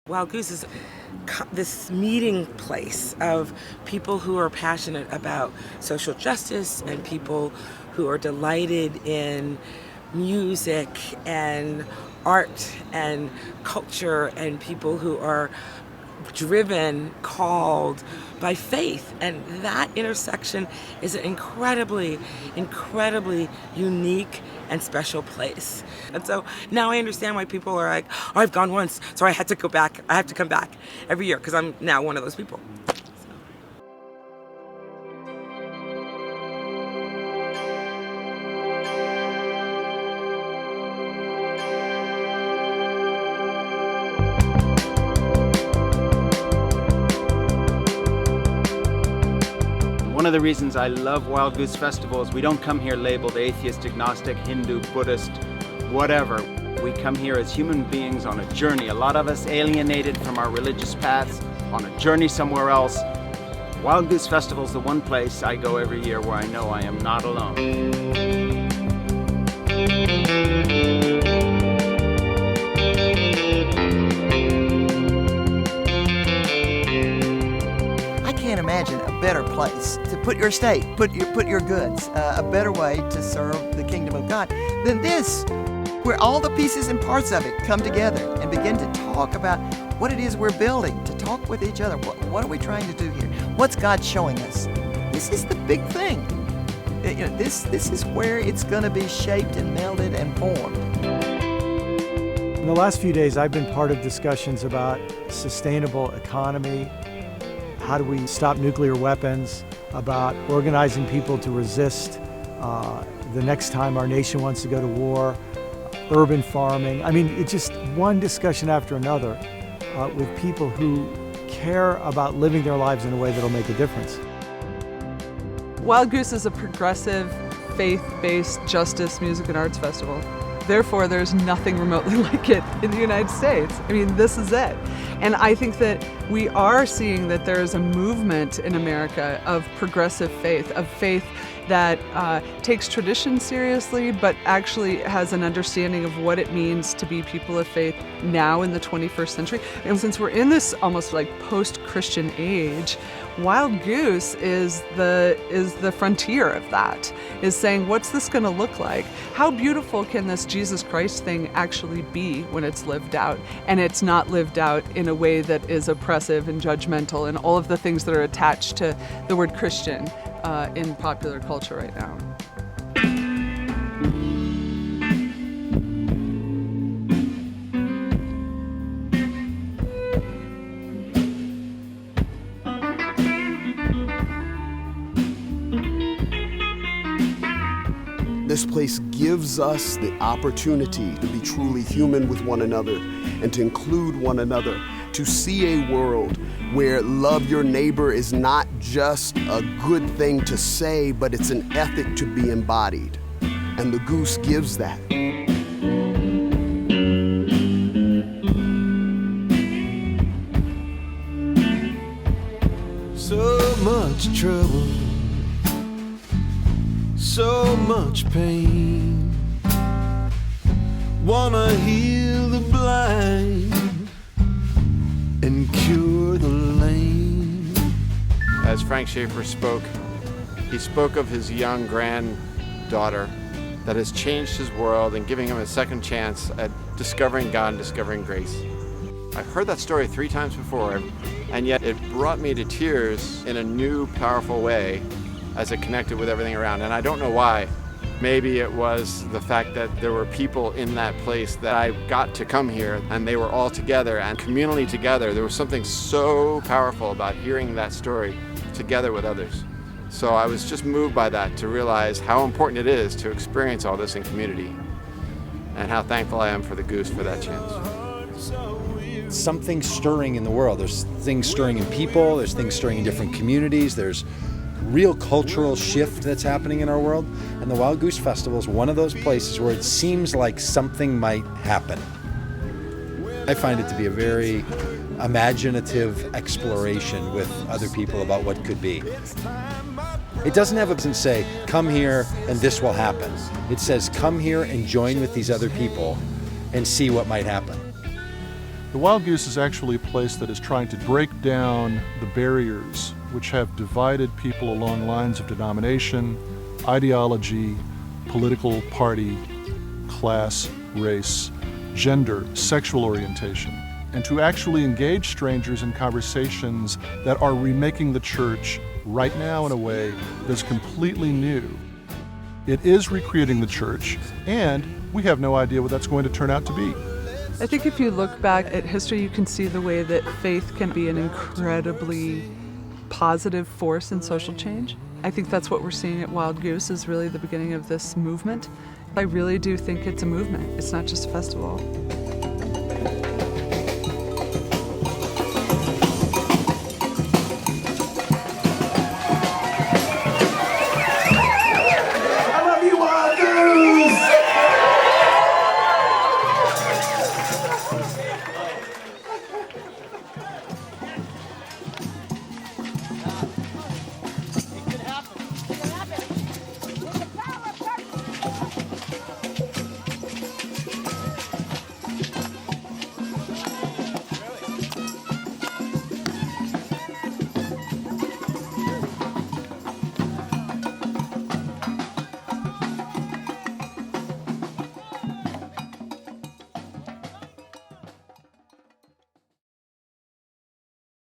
Wild Goose is this meeting place of people who are passionate about social justice and people who are delighted in music and art and culture, and people who are driven, called by faith. And that intersection is an incredibly, incredibly unique and special place. And so now I understand why people are like, oh, I've gone once, so I had to go back. I have to come back every year because I'm now one of those people. One of the reasons I love Wild Goose Festival is we don't come here labeled atheist, agnostic, Hindu, Buddhist, whatever. We come here as human beings on a journey. A lot of us alienated from our religious paths, on a journey somewhere else. Wild Goose Festival is the one place I go every year where I know I am not alone. I can't imagine a better place to put your estate, put your goods, a better way to serve the kingdom of God than this, where all the pieces and parts of it come together and begin to talk about what it is we're building, to talk with each other. What are we trying to do here? What's God showing us? This is the big thing. This is where it's going to be shaped and melded and formed. In the last few days, I've been part of discussions about sustainable economy. How do we stop nuclear weapons, about organizing people to resist the next time our nation wants to go to war, urban farming. I mean, it's just one discussion after another with people who care about living their lives in a way that'll make a difference. Wild Goose is a progressive, faith-based justice, music, and arts festival. Therefore, there's nothing remotely like it in the United States. I mean, this is it. And I think that we are seeing that there is a movement in America of progressive faith, of faith that takes tradition seriously, but actually has an understanding of what it means to be people of faith now in the 21st century. And since we're in this almost like post-Christian age, Wild Goose is the frontier of that, is saying, what's this going to look like? How beautiful can this Jesus Christ thing actually be when it's lived out? And it's not lived out in a way that is oppressive and judgmental and all of the things that are attached to the word Christian in popular culture right now. This place gives us the opportunity to be truly human with one another and to include one another, to see a world where love your neighbor is not just a good thing to say, but it's an ethic to be embodied. And the Goose gives that. So much trouble, so much pain. Wanna heal the blind and cure the lame. As Frank Schaeffer spoke, he spoke of his young granddaughter that has changed his world and giving him a second chance at discovering God and discovering grace. I've heard that story 3 times before, and yet it brought me to tears in a new, powerful way as it connected with everything around. And I don't know why. Maybe it was the fact that there were people in that place that I got to come here and they were all together and communally together. There was something so powerful about hearing that story together with others. So I was just moved by that to realize how important it is to experience all this in community and how thankful I am for the Goose for that chance. Something stirring in the world. There's things stirring in people, there's things stirring in different communities, there's real cultural shift that's happening in our world, and the Wild Goose Festival is one of those places where it seems like something might happen. I find it to be a very imaginative exploration with other people about what could be. It doesn't have a say, come here and this will happen. It says, come here and join with these other people and see what might happen. The Wild Goose is actually a place that is trying to break down the barriers which have divided people along lines of denomination, ideology, political party, class, race, gender, sexual orientation, and to actually engage strangers in conversations that are remaking the church right now in a way that's completely new. It is recreating the church, and we have no idea what that's going to turn out to be. I think if you look back at history, you can see the way that faith can be an incredibly positive force in social change. I think that's what we're seeing at Wild Goose is really the beginning of this movement. I really do think it's a movement. It's not just a festival.